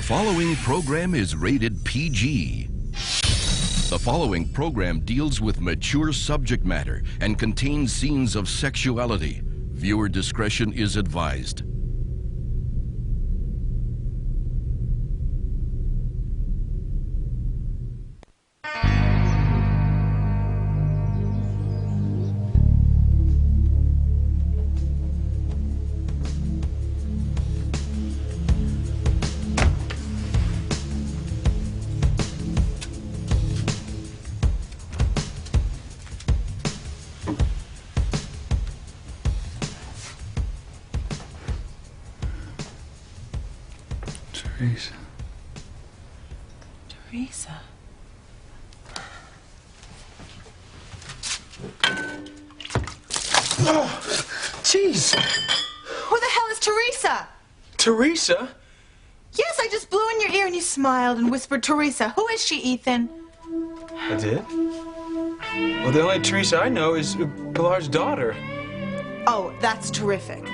The following program is rated PG. The following program deals with mature subject matter and contains scenes of sexuality. Viewer discretion is advised. Teresa. Teresa? Oh, jeez. Who the hell is Teresa? Teresa? Yes, I just blew in your ear and you smiled and whispered Teresa. Who is she, Ethan? I did? Well, the only Teresa I know is Pilar's daughter. Oh, that's terrific.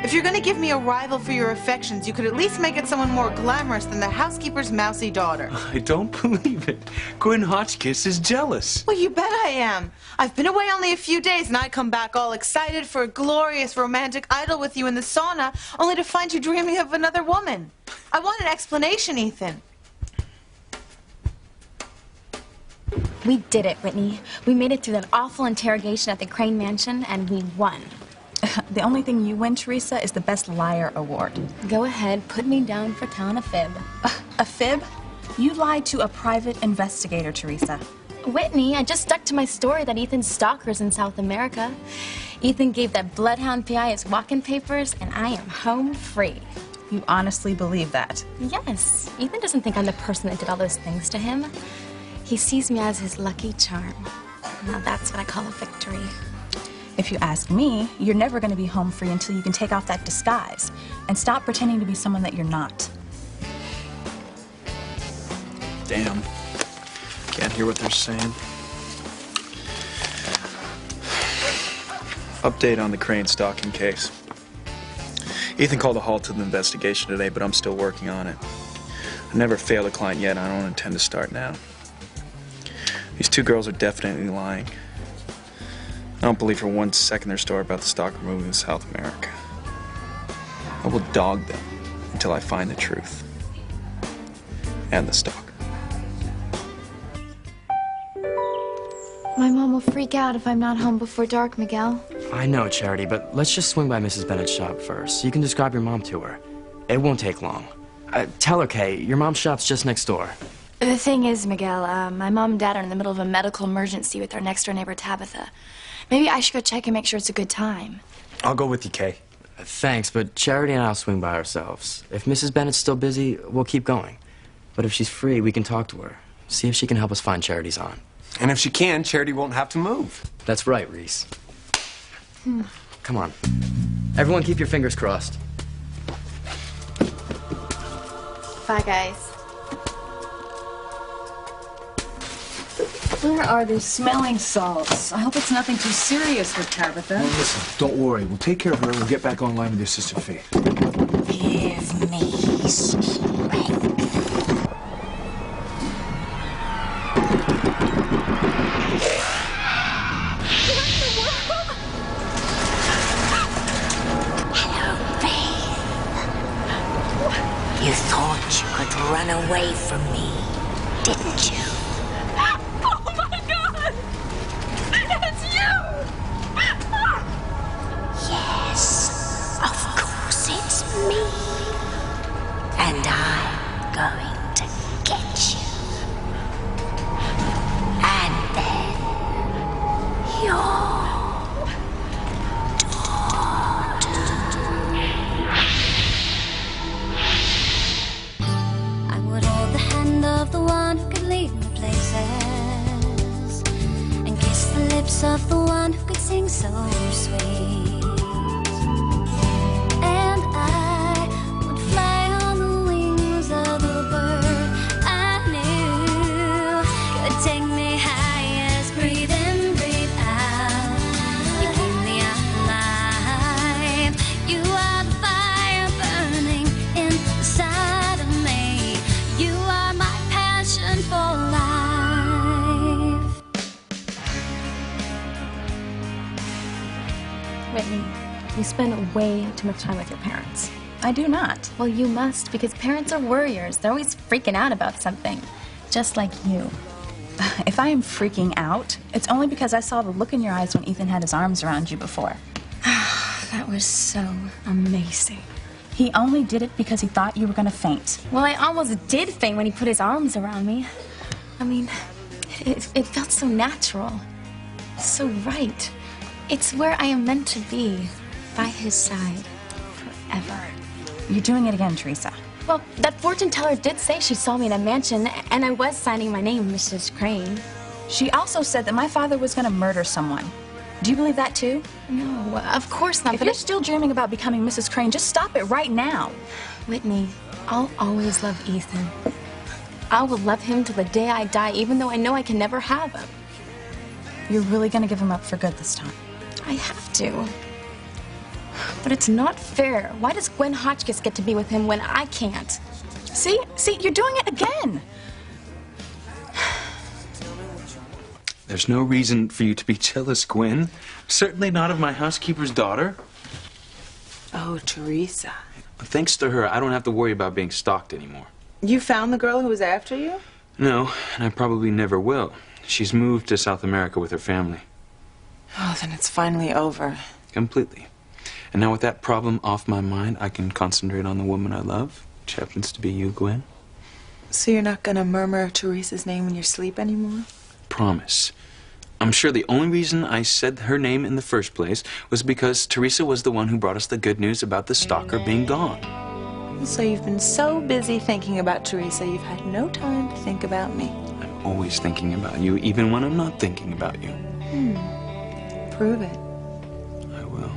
If you're going to give me a rival for your affections, you could at least make it someone more glamorous than the housekeeper's mousy daughter. I don't believe it. Gwen Hotchkiss is jealous. Well, you bet I am. I've been away only a few days, and I come back all excited for a glorious romantic idyll with you in the sauna, only to find you dreaming of another woman. I want an explanation, Ethan. We did it, Whitney. We made it through that awful interrogation at the Crane Mansion, and we won. The only thing you win, Teresa, is the Best Liar Award. Go ahead, put me down for telling a fib. A fib? You lied to a private investigator, Teresa. Whitney, I just stuck to my story that Ethan's stalker's in South America. Ethan gave that bloodhound PI his walk-in papers, and I am home free. You honestly believe that? Yes. Ethan doesn't think I'm the person that did all those things to him. He sees me as his lucky charm. Now that's what I call a victory. If you ask me, you're never going to be home free until you can take off that disguise and stop pretending to be someone that you're not. Damn. Can't hear what they're saying. Update on the Crane stalking case. Ethan called a halt to the investigation today, but I'm still working on it. I never failed a client yet, and I don't intend to start now. These two girls are definitely lying. I don't believe for 1 second their story about the stalker moving to South America. I will dog them until I find the truth. And the stalker. My mom will freak out if I'm not home before dark, Miguel. I know, Charity, but let's just swing by Mrs. Bennett's shop first. You can describe your mom to her. It won't take long. Tell her, Kay, your mom's shop's just next door. The thing is, Miguel, my mom and dad are in the middle of a medical emergency with our next-door neighbor, Tabitha. Maybe I should go check and make sure it's a good time. I'll go with you, Kay. Thanks, but Charity and I'll swing by ourselves. If Mrs. Bennett's still busy, we'll keep going. But if she's free, we can talk to her. See if she can help us find Charity's aunt. And if she can, Charity won't have to move. That's right, Reese. Come on. Everyone keep your fingers crossed. Bye, guys. Where are these smelling salts? I hope it's nothing too serious with Tabitha. Well, listen, don't worry. We'll take care of her and we'll get back online with your sister Faith. Give me strength. You thought you could run away from me, didn't you? Oh my God! It's you! Yes, of course it's me. And I'm going to get you. And then your I would hold the hand of the one who could lead me places and kiss the lips of the one who could sing so sweet. And I would fly on the wings of the bird I knew could take me high as breathe in, breathe out. You keep me alive. You are the fire burning inside of me. Whitney, you spend way too much time with your parents. I do not. Well, you must, because parents are worriers. They're always freaking out about something, just like you. If I am freaking out, it's only because I saw the look in your eyes when Ethan had his arms around you before. That was so amazing. He only did it because he thought you were going to faint. Well, I almost did faint when he put his arms around me. I mean, it felt so natural, so right. It's where I am meant to be, by his side, forever. You're doing it again, Teresa. Well, that fortune teller did say she saw me in a mansion, and I was signing my name, Mrs. Crane. She also said that my father was going to murder someone. Do you believe that too? No, of course not. If you're still dreaming about becoming Mrs. Crane, just stop it right now. Whitney, I'll always love Ethan. I will love him till the day I die, even though I know I can never have him. You're really going to give him up for good this time? I have to. But it's not fair. Why does Gwen Hotchkiss get to be with him when I can't? See, you're doing it again. There's no reason for you to be jealous, Gwen. Certainly not of my housekeeper's daughter. Oh, Teresa. Thanks to her, I don't have to worry about being stalked anymore. You found the girl who was after you? No, and I probably never will. She's moved to South America with her family. Oh, then it's finally over. Completely. And now with that problem off my mind, I can concentrate on the woman I love, which happens to be you, Gwen. So you're not gonna murmur Teresa's name in your sleep anymore? Promise. I'm sure the only reason I said her name in the first place was because Teresa was the one who brought us the good news about the stalker being gone. So you've been so busy thinking about Teresa, you've had no time to think about me. I'm always thinking about you, even when I'm not thinking about you. Prove it. I will.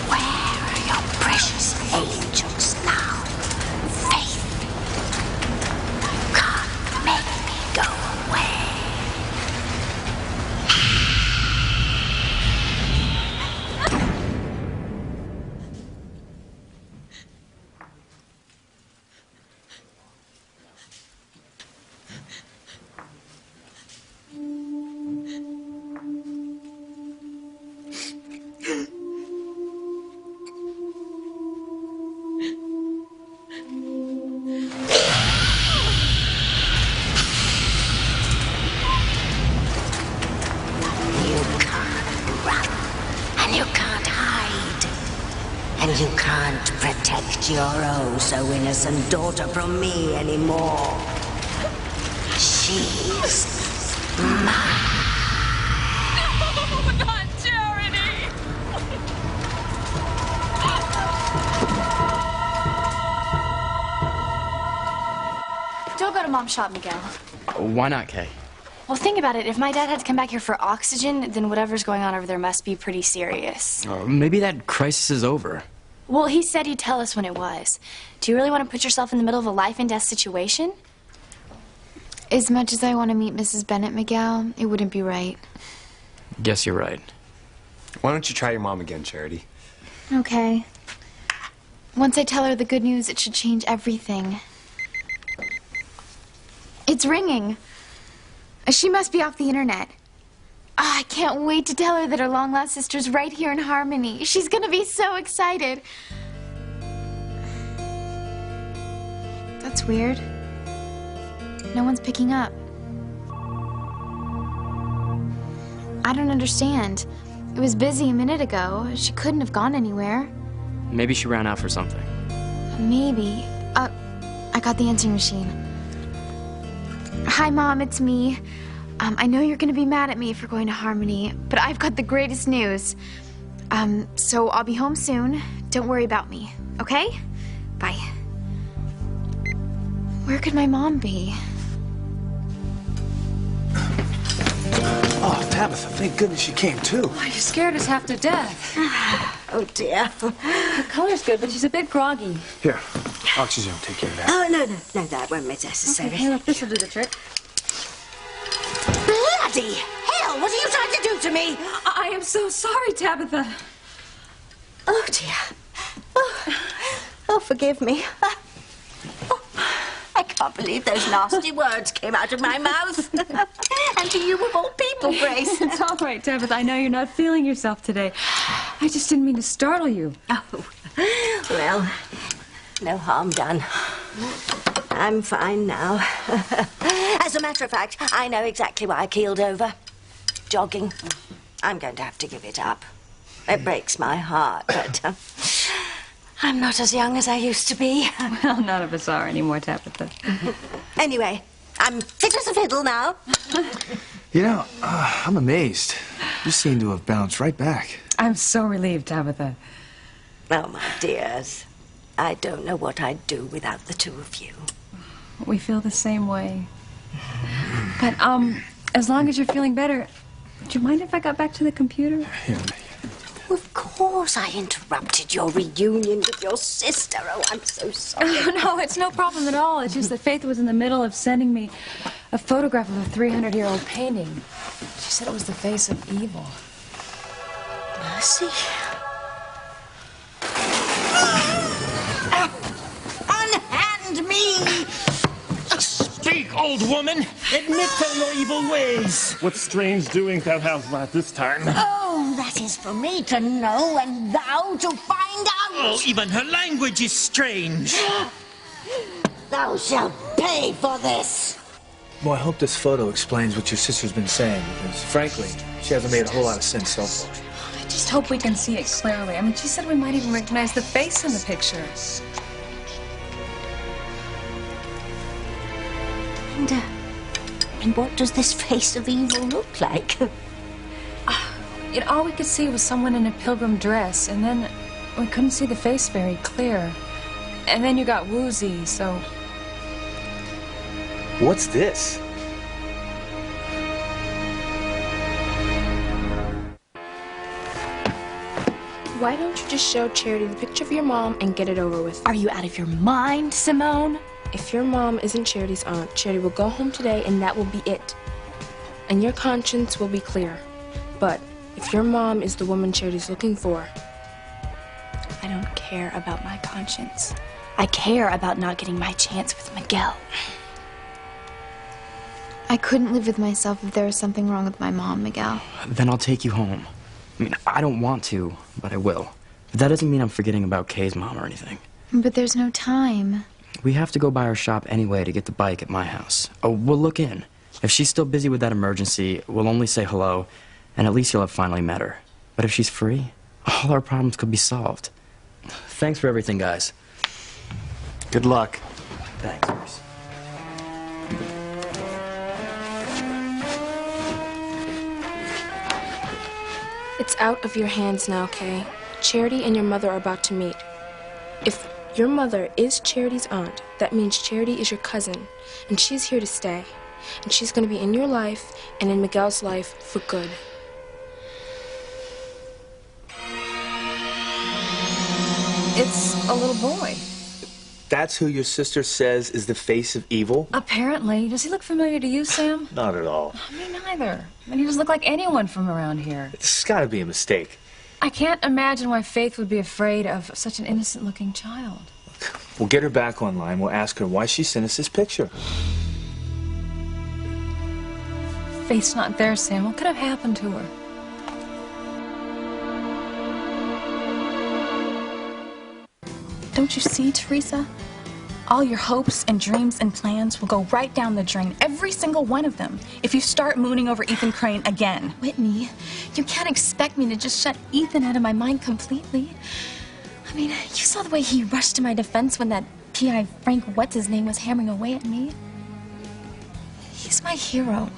Where are your precious angels now? Faith, you can't make me go away. And you can't protect your oh so innocent daughter from me anymore. She's mine. No, not Charity! Don't go to Mom's shop, Miguel. Why not, Kay? Well, think about it. If my dad had to come back here for oxygen, then whatever's going on over there must be pretty serious. Maybe that crisis is over. Well, he said he'd tell us when it was. Do you really want to put yourself in the middle of a life and death situation? As much as I want to meet Mrs. Bennett, Miguel, it wouldn't be right. Guess you're right. Why don't you try your mom again, Charity? Okay. Once I tell her the good news, it should change everything. It's ringing. She must be off the internet. I can't wait to tell her that her long-lost sister's right here in Harmony. She's gonna be so excited. That's weird. No one's picking up. I don't understand. It was busy a minute ago. She couldn't have gone anywhere. Maybe she ran out for something. Maybe. I got the answering machine. Hi, Mom, it's me. I know you're gonna be mad at me for going to Harmony, but I've got the greatest news. So I'll be home soon. Don't worry about me, okay? Bye. Where could my mom be? Oh, Tabitha, thank goodness you came too. Oh, you scared us half to death. Oh, dear. Her color's good, but she's a bit groggy. Here, oxygen will take care of that. Oh, no, that won't be necessary. Okay, look, this will do the trick. Bloody hell, what are you trying to do to me? I am so sorry, Tabitha. Oh, dear. Oh, forgive me. Oh, I can't believe those nasty words came out of my mouth. And to you of all people, Grace. It's all right, Tabitha. I know you're not feeling yourself today. I just didn't mean to startle you. Oh, well, no harm done. I'm fine now. As a matter of fact, I know exactly why I keeled over. Jogging. I'm going to have to give it up. It breaks my heart, but I'm not as young as I used to be. Well, none of us are anymore, Tabitha. Anyway, I'm fit as a fiddle now. You know, I'm amazed. You seem to have bounced right back. I'm so relieved, Tabitha. Oh, my dears. I don't know what I'd do without the two of you. We feel the same way. But, as long as you're feeling better, would you mind if I got back to the computer? Yeah. Of course I interrupted your reunion with your sister. Oh, I'm so sorry. No, it's no problem at all. It's just that Faith was in the middle of sending me a photograph of a 300-year-old painting. She said it was the face of evil. Mercy. Unhand me! Speak, old woman! Admit to your evil ways! What strange doings thou hast wrought this time? Oh, that is for me to know and thou to find out! Oh, even her language is strange! Thou shalt pay for this! Well, I hope this photo explains what your sister's been saying, because, frankly, she hasn't made a whole lot of sense so far. I just hope we can see it clearly. I mean, she said we might even recognize the face in the picture. And what does this face of evil look like? All we could see was someone in a pilgrim dress, and then we couldn't see the face very clear. And then you got woozy, so... What's this? Why don't you just show Charity the picture of your mom and get it over with? Are you out of your mind, Simone? If your mom isn't Charity's aunt, Charity will go home today and that will be it. And your conscience will be clear. But if your mom is the woman Charity's looking for, I don't care about my conscience. I care about not getting my chance with Miguel. I couldn't live with myself if there was something wrong with my mom, Miguel. Then I'll take you home. I mean, I don't want to, but I will. But that doesn't mean I'm forgetting about Kay's mom or anything. But there's no time. We have to go by our shop anyway to get the bike at my house. Oh, we'll look in. If she's still busy with that emergency, we'll only say hello, and at least you'll have finally met her. But if she's free, all our problems could be solved. Thanks for everything, guys. Good luck. Thanks, Bruce. It's out of your hands now, Kay. Charity and your mother are about to meet. If your mother is Charity's aunt, that means Charity is your cousin, and she's here to stay. And she's going to be in your life and in Miguel's life for good. It's a little boy. That's who your sister says is the face of evil? Apparently. Does he look familiar to you, Sam? Not at all. Me neither. I mean, he doesn't look like anyone from around here. It's gotta be a mistake. I can't imagine why Faith would be afraid of such an innocent-looking child. We'll get her back online. We'll ask her why she sent us this picture. Faith's not there, Sam. What could have happened to her? Don't you see, Teresa? All your hopes and dreams and plans will go right down the drain, every single one of them, if you start mooning over Ethan Crane again. Whitney, you can't expect me to just shut Ethan out of my mind completely. I mean, you saw the way he rushed to my defense when that P.I. Frank what's-his-name was hammering away at me. He's my hero.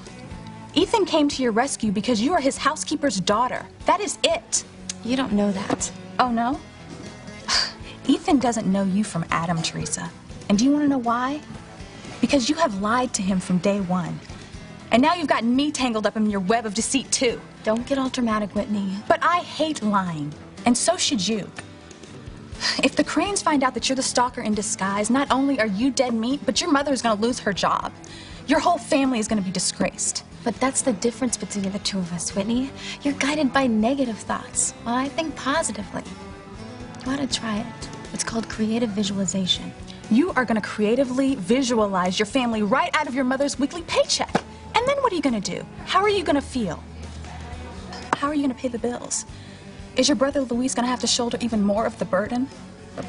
Ethan came to your rescue because you are his housekeeper's daughter. That is it. You don't know that. Oh, no? Ethan doesn't know you from Adam, Teresa. And do you want to know why? Because you have lied to him from day one. And now you've gotten me tangled up in your web of deceit, too. Don't get all dramatic, Whitney. But I hate lying. And so should you. If the Cranes find out that you're the stalker in disguise, not only are you dead meat, but your mother is going to lose her job. Your whole family is going to be disgraced. But that's the difference between the two of us, Whitney. You're guided by negative thoughts, while I think positively. You ought to try it. It's called creative visualization. You are going to creatively visualize your family right out of your mother's weekly paycheck. And then what are you going to do? How are you going to feel? How are you going to pay the bills? Is your brother Luis going to have to shoulder even more of the burden? All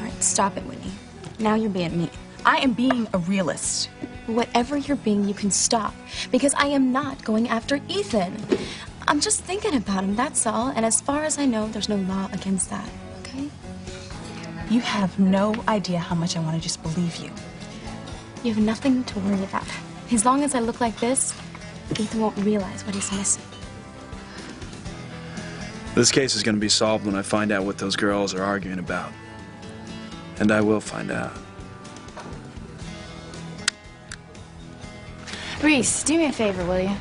right, stop it, Whitney. Now you're being mean. I am being a realist. Whatever you're being, you can stop. Because I am not going after Ethan. I'm just thinking about him, that's all. And as far as I know, there's no law against that, okay? You have no idea how much I want to just believe you. You have nothing to worry about. As long as I look like this, Ethan won't realize what he's missing. This case is going to be solved when I find out what those girls are arguing about. And I will find out. Reese, do me a favor, will you?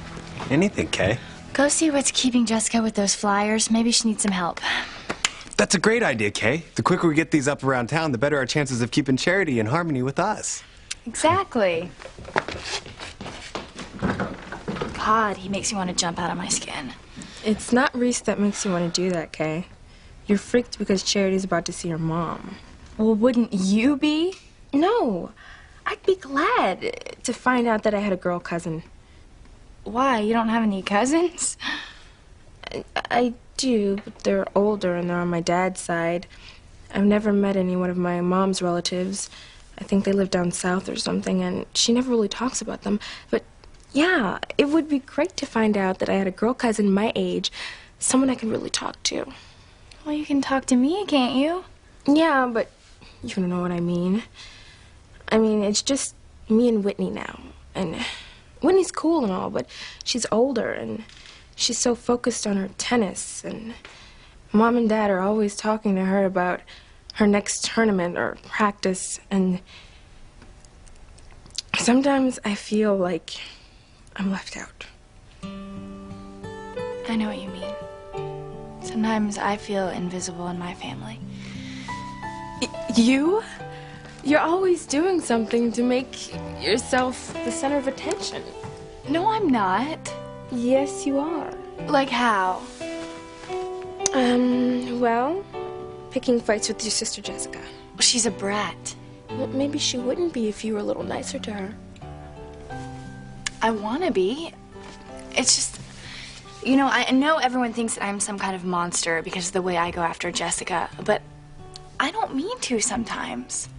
Anything, Kay. Go see what's keeping Jessica with those flyers. Maybe she needs some help. That's a great idea, Kay. The quicker we get these up around town, the better our chances of keeping Charity in harmony with us. Exactly. God, he makes me want to jump out of my skin. It's not Reese that makes you want to do that, Kay. You're freaked because Charity's about to see her mom. Well, wouldn't you be? No. I'd be glad to find out that I had a girl cousin. Why? You don't have any cousins? I do, but they're older and they're on my dad's side. I've never met any one of my mom's relatives. I think they live down south or something, and she never really talks about them. But yeah, it would be great to find out that I had a girl cousin my age, someone I can really talk to. Well, you can talk to me, can't you? Yeah, but you don't know what I mean. I mean, it's just me and Whitney now, and Whitney's cool and all, but she's older, and she's so focused on her tennis, and Mom and Dad are always talking to her about her next tournament or practice, and sometimes I feel like I'm left out. I know what you mean. Sometimes I feel invisible in my family. You? You're always doing something to make yourself the center of attention. No, I'm not. Yes, you are. Like how? Well, picking fights with your sister Jessica. She's a brat. Well, maybe she wouldn't be if you were a little nicer to her. I want to be. It's just, you know, I know everyone thinks that I'm some kind of monster because of the way I go after Jessica, but I don't mean to sometimes.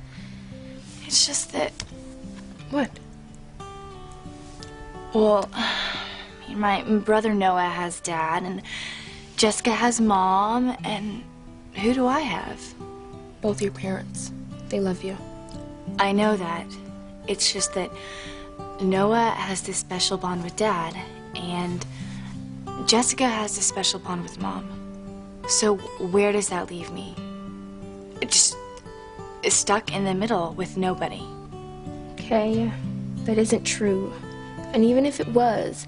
It's just that... What? Well, my brother Noah has Dad, and Jessica has Mom, and who do I have? Both your parents. They love you. I know that. It's just that Noah has this special bond with Dad, and Jessica has this special bond with Mom. So where does that leave me? Just stuck in the middle with nobody. Okay, that isn't true. And even if it was,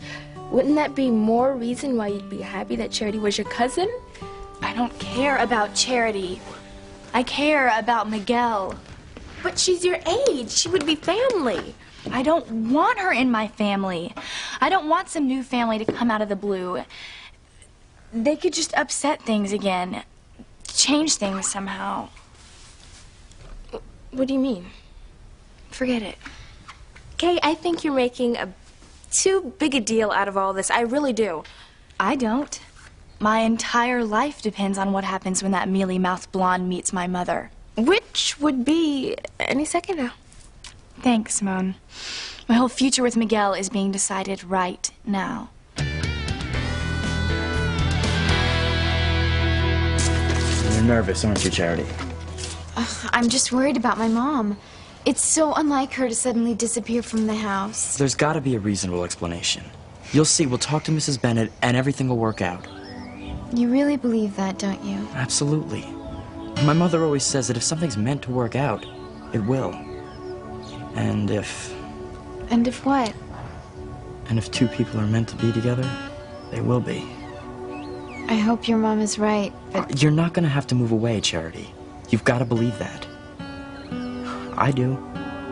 wouldn't that be more reason why you'd be happy that Charity was your cousin? I don't care about Charity. I care about Miguel. But she's your age. She would be family. I don't want her in my family. I don't want some new family to come out of the blue. They could just upset things again. Change things somehow. What do you mean? Forget it. Kay, I think you're making too big a deal out of all this. I really do. I don't. My entire life depends on what happens when that mealy-mouthed blonde meets my mother. Which would be any second now. Thanks, Simone. My whole future with Miguel is being decided right now. You're nervous, aren't you, Charity? I'm just worried about my mom. It's so unlike her to suddenly disappear from the house. There's got to be a reasonable explanation. You'll see, we'll talk to Mrs. Bennett and everything will work out. You really believe that, don't you? Absolutely. My mother always says that if something's meant to work out, it will. And if... And if what? And if two people are meant to be together, they will be. I hope your mom is right, but... You're not gonna have to move away, Charity. You've got to believe that. I do.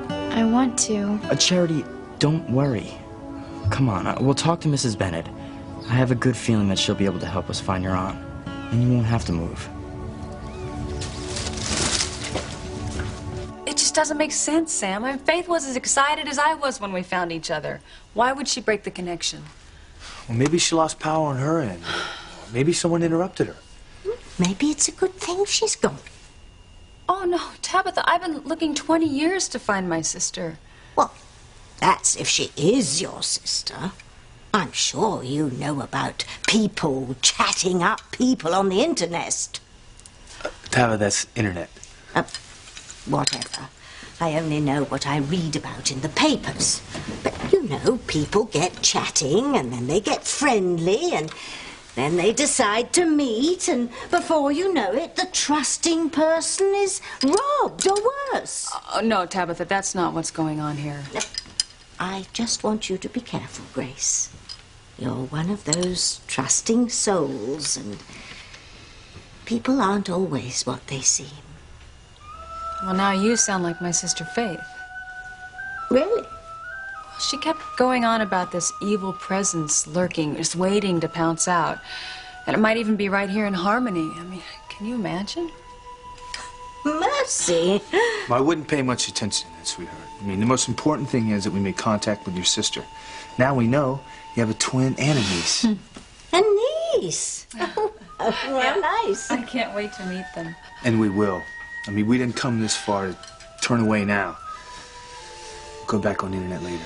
I want to. Charity, don't worry. Come on, we'll talk to Mrs. Bennett. I have a good feeling that she'll be able to help us find your aunt. And you won't have to move. doesn't make sense, Sam. I mean, Faith was as excited as I was when we found each other. Why would she break the connection? Well, maybe she lost power on her end. Maybe someone interrupted her. Maybe it's a good thing she's gone. Oh, no, Tabitha, I've been looking 20 years to find my sister. Well, that's if she is your sister. I'm sure you know about people chatting up people on the internet. Tava, that's internet. Whatever. I only know what I read about in the papers. But, you know, people get chatting, and then they get friendly, and then they decide to meet, and before you know it, the trusting person is robbed or worse. Oh, no, Tabitha, that's not what's going on here. I just want you to be careful, Grace. You're one of those trusting souls, and people aren't always what they seem. Well, now you sound like my sister Faith. Really? She kept going on about this evil presence lurking, just waiting to pounce out. And it might even be right here in Harmony. I mean, can you imagine? Mercy. Well, I wouldn't pay much attention to that, sweetheart. I mean, the most important thing is that we made contact with your sister. Now we know you have a twin and a niece. A niece? Well, nice. I can't wait to meet them. And we will. I mean, we didn't come this far to turn away now. Go back on the internet later.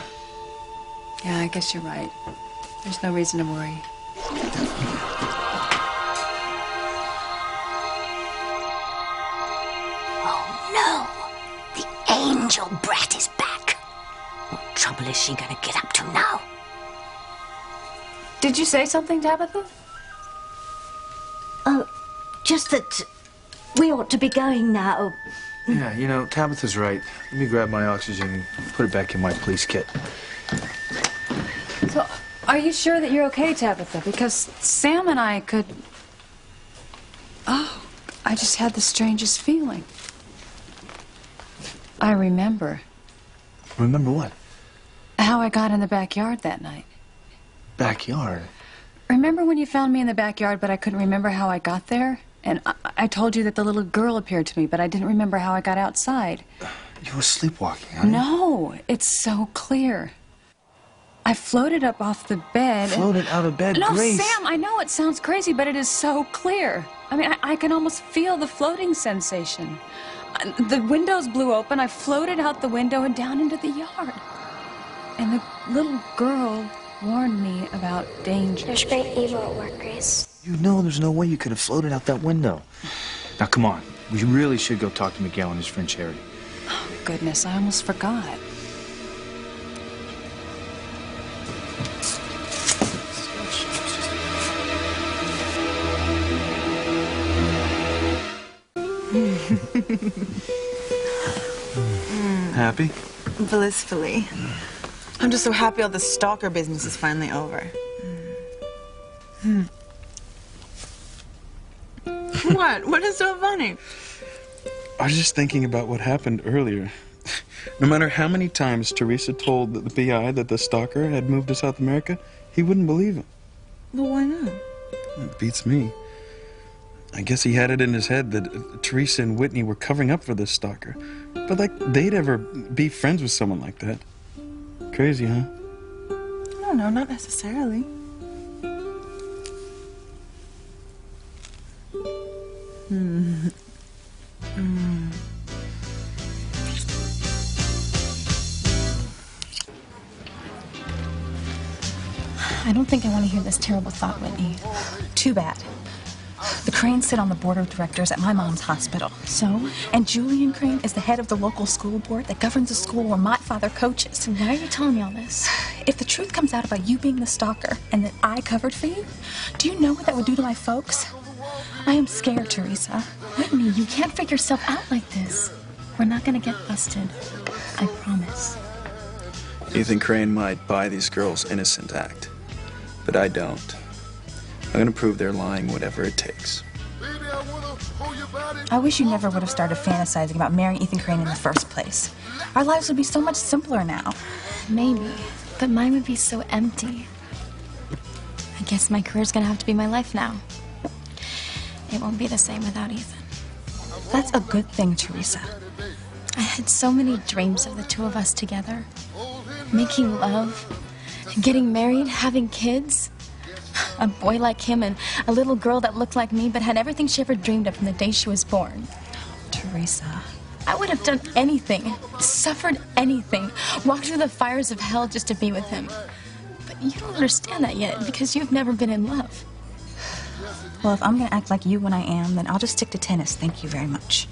Yeah, I guess you're right. There's no reason to worry. Oh, no. The angel brat is back. What trouble is she gonna get up to now? Did you say something, Tabitha? Oh, just that we ought to be going now. Yeah, you know, Tabitha's right. Let me grab my oxygen and put it back in my police kit. So, are you sure that you're okay, Tabitha? Because Sam and I could... Oh, I just had the strangest feeling. I remember. Remember what? How I got in the backyard that night. Backyard? Remember when you found me in the backyard, but I couldn't remember how I got there? And I told you that the little girl appeared to me, but I didn't remember how I got outside. You were sleepwalking, huh? No, it's so clear. I floated up off the bed. Floated out of bed, No, Grace. Sam, I know it sounds crazy, but it is so clear. I mean, I can almost feel the floating sensation. The windows blew open. I floated out the window and down into the yard. And the little girl warned me about danger. There's great evil at work, Grace. You know there's no way you could have floated out that window. Now, come on. We really should go talk to Miguel and his friend Charity. Oh, goodness, I almost forgot. Happy? Blissfully. I'm just so happy all the stalker business is finally over. What? What is so funny? I was just thinking about what happened earlier. No matter how many times Teresa told the PI that the stalker had moved to South America, he wouldn't believe him. But why not? It beats me. I guess he had it in his head that Teresa and Whitney were covering up for this stalker. But like, they'd ever be friends with someone like that. Crazy, huh? I don't know, not necessarily. I don't think I want to hear this terrible thought, Whitney. Too bad. The Cranes sit on the board of directors at my mom's hospital. So? And Julian Crane is the head of the local school board that governs the school where my father coaches. So why are you telling me all this? If the truth comes out about you being the stalker and that I covered for you, do you know what that would do to my folks? I am scared, Teresa. Whitney, you can't figure yourself out like this. We're not gonna get busted. I promise. Ethan Crane might buy these girls' innocent act, but I don't. I'm gonna prove they're lying whatever it takes. I wish you never would have started fantasizing about marrying Ethan Crane in the first place. Our lives would be so much simpler now. Maybe, but mine would be so empty. I guess my career's gonna have to be my life now. It won't be the same without Ethan. That's a good thing, Teresa. I had so many dreams of the two of us together. Making love, getting married, having kids. A boy like him and a little girl that looked like me but had everything she ever dreamed of from the day she was born. Teresa. I would have done anything, suffered anything, walked through the fires of hell just to be with him. But you don't understand that yet because you've never been in love. Well, if I'm gonna act like you when I am, then I'll just stick to tennis. Thank you very much.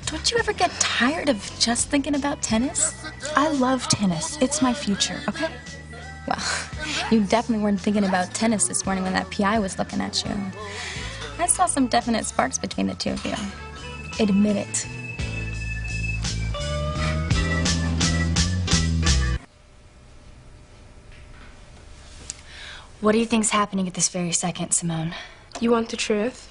Don't you ever get tired of just thinking about tennis? I love tennis. It's my future, okay? Well, you definitely weren't thinking about tennis this morning when that PI was looking at you. I saw some definite sparks between the two of you. Admit it. What do you think's happening at this very second, Simone? You want the truth?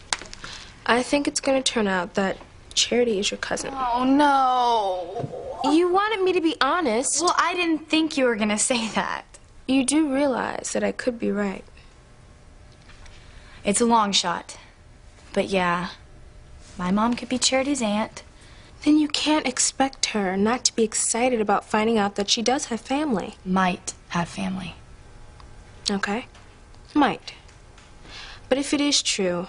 I think it's going to turn out that Charity is your cousin. Oh, no. You wanted me to be honest. Well, I didn't think you were going to say that. You do realize that I could be right. It's a long shot. But yeah, my mom could be Charity's aunt. Then you can't expect her not to be excited about finding out that she does have family. Might have family. Okay? Might. But if it is true,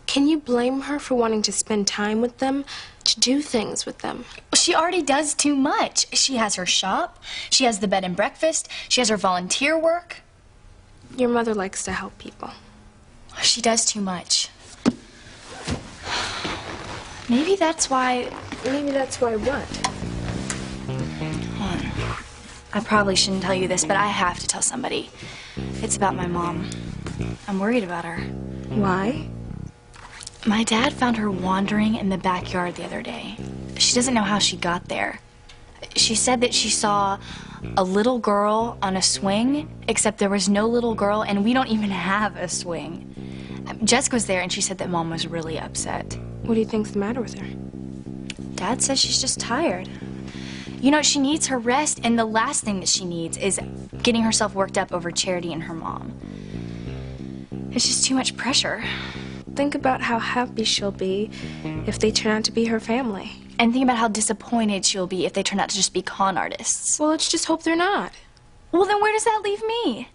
can you blame her for wanting to spend time with them, to do things with them? She already does too much. She has her shop, she has the bed and breakfast, she has her volunteer work. Your mother likes to help people. She does too much. Maybe that's why... Maybe that's why what? I probably shouldn't tell you this, but I have to tell somebody. It's about my mom. I'm worried about her. Why? My dad found her wandering in the backyard the other day. She doesn't know how she got there. She said that she saw a little girl on a swing, except there was no little girl, and we don't even have a swing. Jessica was there, and she said that Mom was really upset. What do you think's the matter with her? Dad says she's just tired. You know, she needs her rest, and the last thing that she needs is getting herself worked up over Charity and her mom. It's just too much pressure. Think about how happy she'll be if they turn out to be her family. And think about how disappointed she'll be if they turn out to just be con artists. Well, let's just hope they're not. Well, then where does that leave me?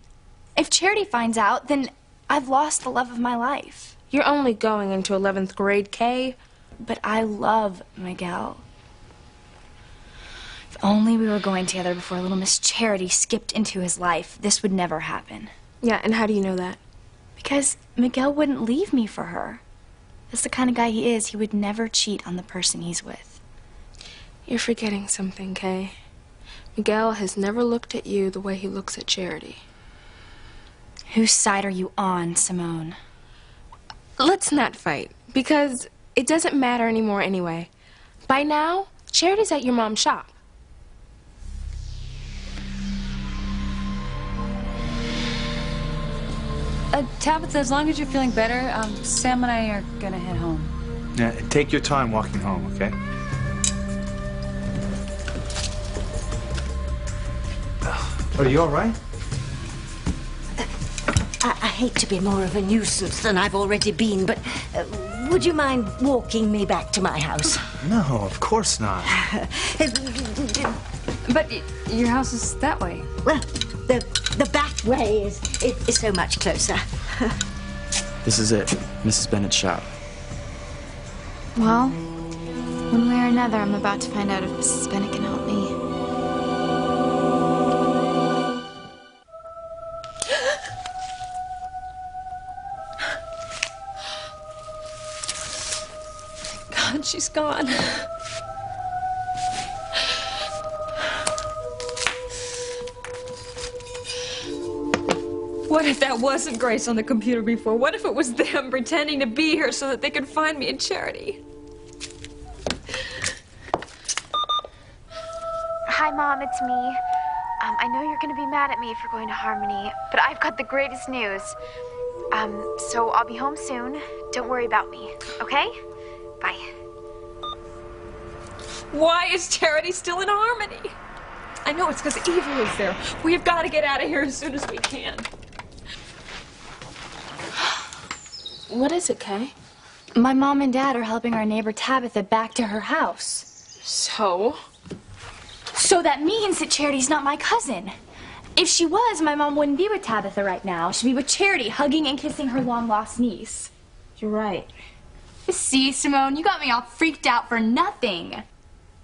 If Charity finds out, then I've lost the love of my life. You're only going into 11th grade, Kay. But I love Miguel. If only we were going together before little Miss Charity skipped into his life, this would never happen. Yeah, and how do you know that? Because Miguel wouldn't leave me for her. That's the kind of guy he is. He would never cheat on the person he's with. You're forgetting something, Kay. Miguel has never looked at you the way he looks at Charity. Whose side are you on, Simone? Let's not fight, because it doesn't matter anymore anyway. By now, Charity's at your mom's shop. Tabitha, as long as you're feeling better, Sam and I are gonna head home. Yeah, take your time walking home, okay? Are you all right? I hate to be more of a nuisance than I've already been, but would you mind walking me back to my house? No, of course not. But your house is that way. Well, the back way is so much closer. This is it, Mrs. Bennett's shop. Well, one way or another, I'm about to find out if Mrs. Bennett can help me. God, she's gone. What if that wasn't Grace on the computer before? What if it was them pretending to be her so that they could find me in Charity? Hi, Mom, it's me. I know you're gonna be mad at me for going to Harmony, but I've got the greatest news. So I'll be home soon. Don't worry about me, okay? Bye. Why is Charity still in Harmony? I know it's because Evil is there. We've got to get out of here as soon as we can. What is it, Kay? My mom and dad are helping our neighbor Tabitha back to her house. So? So that means that Charity's not my cousin. If she was, my mom wouldn't be with Tabitha right now. She'd be with Charity, hugging and kissing her long-lost niece. You're right. See, Simone, you got me all freaked out for nothing.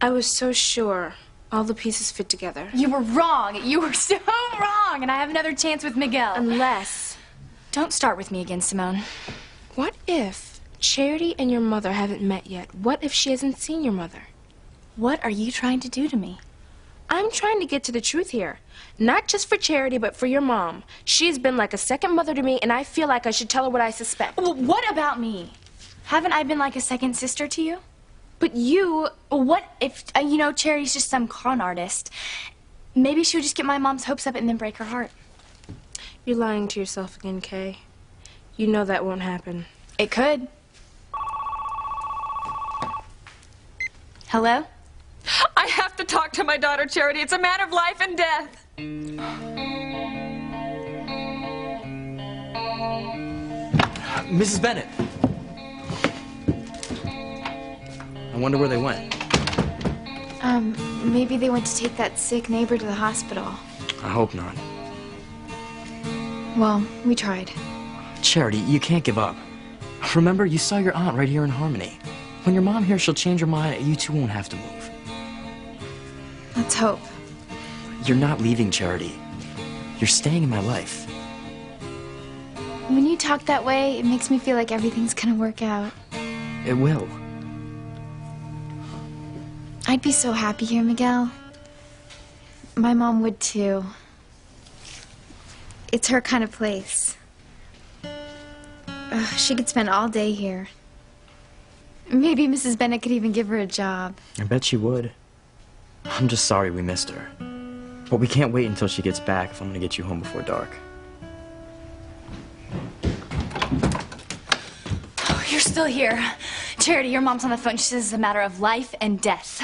I was so sure all the pieces fit together. You were wrong. You were so wrong. And I have another chance with Miguel. Unless... Don't start with me again, Simone. What if Charity and your mother haven't met yet? What if she hasn't seen your mother? What are you trying to do to me? I'm trying to get to the truth here. Not just for Charity, but for your mom. She's been like a second mother to me, and I feel like I should tell her what I suspect. Well, what about me? Haven't I been like a second sister to you? But you... What if, you know, Charity's just some con artist? Maybe she would just get my mom's hopes up and then break her heart. You're lying to yourself again, Kay. You know that won't happen. It could. Hello? I have to talk to my daughter, Charity. It's a matter of life and death. Mrs. Bennett. I wonder where they went. Maybe they went to take that sick neighbor to the hospital. I hope not. Well, we tried. Charity, you can't give up. Remember, you saw your aunt right here in Harmony. When your mom hears she'll change her mind, you two won't have to move. Let's hope. You're not leaving, Charity. You're staying in my life. When you talk that way, it makes me feel like everything's gonna work out. It will. I'd be so happy here, Miguel. My mom would too. It's her kind of place. She could spend all day here. Maybe Mrs. Bennett could even give her a job. I bet she would. I'm just sorry we missed her. But we can't wait until she gets back if I'm gonna get you home before dark. Oh, you're still here. Charity, your mom's on the phone. She says it's a matter of life and death.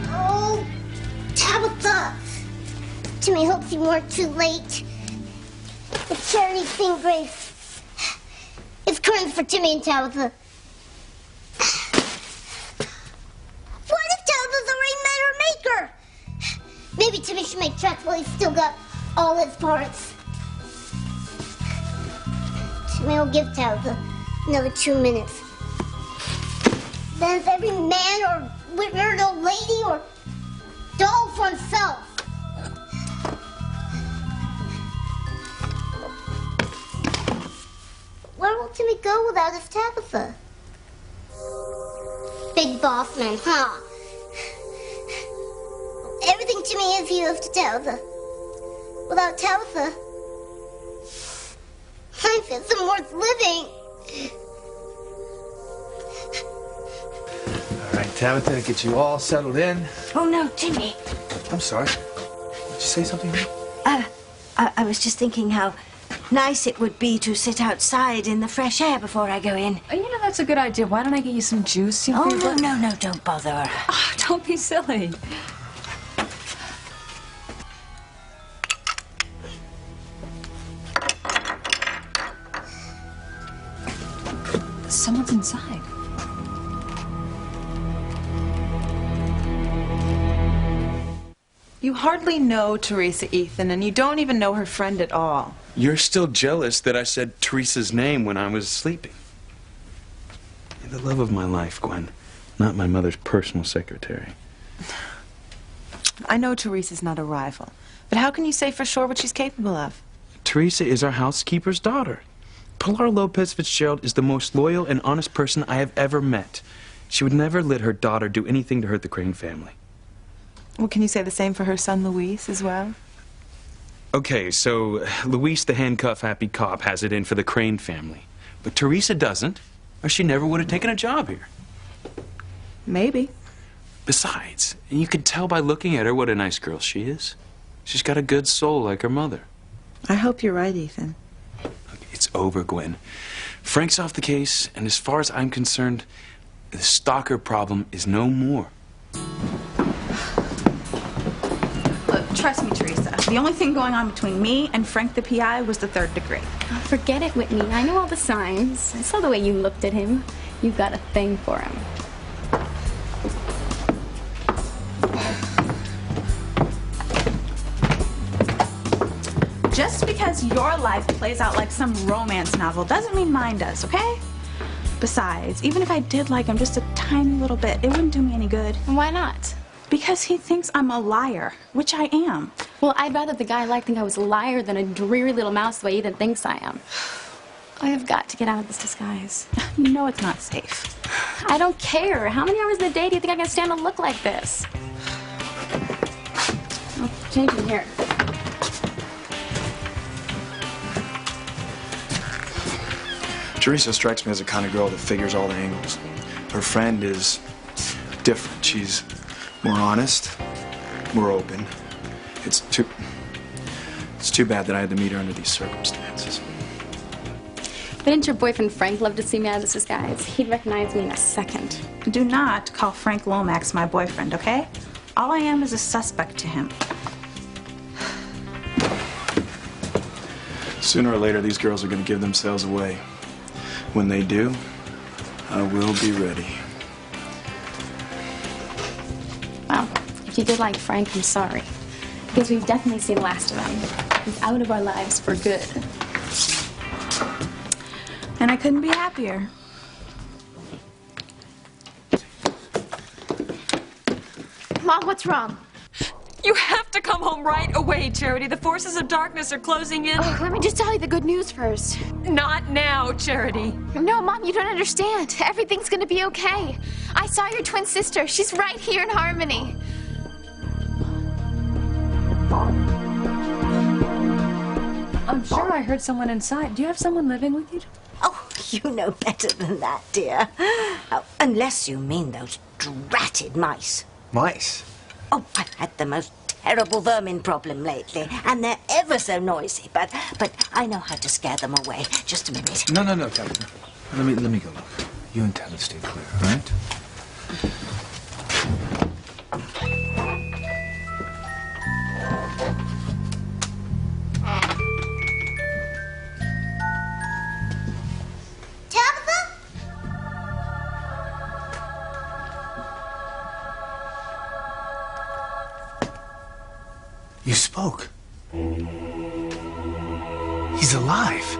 Oh, Tabitha! Timmy hopes you weren't too late. The Charity thing, Grace. It's curtains for Timmy and Tabitha. What if Tabitha's already met her maker? Maybe Timmy should make tracks while he's still got all his parts. Timmy will give Tabitha another 2 minutes. Then it's every man or weird old lady or doll for himself. Where will Timmy go without his Tabitha? Big boss man, huh? Everything Timmy is, he owes to Tabitha. Without Tabitha, life isn't worth living. All right, Tabitha, get you all settled in. Oh, no, Timmy. I'm sorry. Did you say something? I was just thinking how nice it would be to sit outside in the fresh air before I go in. You know, that's a good idea. Why don't I get you some juice? Oh, no, don't bother. Oh, don't be silly. Someone's inside. You hardly know Teresa, Ethan, and you don't even know her friend at all. You're still jealous that I said Teresa's name when I was sleeping. You're the love of my life, Gwen, not my mother's personal secretary. I know Teresa's not a rival, but how can you say for sure what she's capable of? Teresa is our housekeeper's daughter. Pilar Lopez Fitzgerald is the most loyal and honest person I have ever met. She would never let her daughter do anything to hurt the Crane family. Well, can you say the same for her son, Luis, as well? Okay, so Luis, the handcuff-happy cop, has it in for the Crane family. But Teresa doesn't, or she never would have taken a job here. Maybe. Besides, you can tell by looking at her what a nice girl she is. She's got a good soul like her mother. I hope you're right, Ethan. It's over, Gwen. Frank's off the case, and as far as I'm concerned, the stalker problem is no more. Look, trust me, Teresa. The only thing going on between me and Frank the PI was the 3rd degree. Oh, forget it, Whitney. I know all the signs. I saw the way you looked at him. You've got a thing for him. Just because your life plays out like some romance novel doesn't mean mine does, okay? Besides, even if I did like him just a tiny little bit, it wouldn't do me any good. Why not? Because he thinks I'm a liar, which I am. Well, I'd rather the guy I like think I was a liar than a dreary little mouse the way Ethan thinks I am. I have got to get out of this disguise. You know it's not safe. I don't care. How many hours a day do you think I can stand to look like this? I'll change in here. Teresa strikes me as the kind of girl that figures all the angles. Her friend is different. She's more honest, more open. It's too bad that I had to meet her under these circumstances. Didn't your boyfriend Frank love to see me out of this disguise? He'd recognize me in a second. Do not call Frank Lomax my boyfriend, okay? All I am is a suspect to him. Sooner or later, these girls are going to give themselves away. When they do, I will be ready. Well, if you did like Frank, I'm sorry. Because we've definitely seen the last of him. He's out of our lives for good. And I couldn't be happier. Mom, what's wrong? You have to come home right away, Charity. The forces of darkness are closing in. Oh, let me just tell you the good news first. Not now, Charity. No, Mom, you don't understand. Everything's gonna be okay. I saw your twin sister. She's right here in Harmony. I'm sure I heard someone inside. Do you have someone living with you? Oh, you know better than that, dear. Oh, unless you mean those dratted mice. Mice? Oh, I've had the most terrible vermin problem lately, and they're ever so noisy, but I know how to scare them away. Just a minute. No, Tabitha. Let me go look. You and Tabitha stay clear, all right? You spoke. He's alive.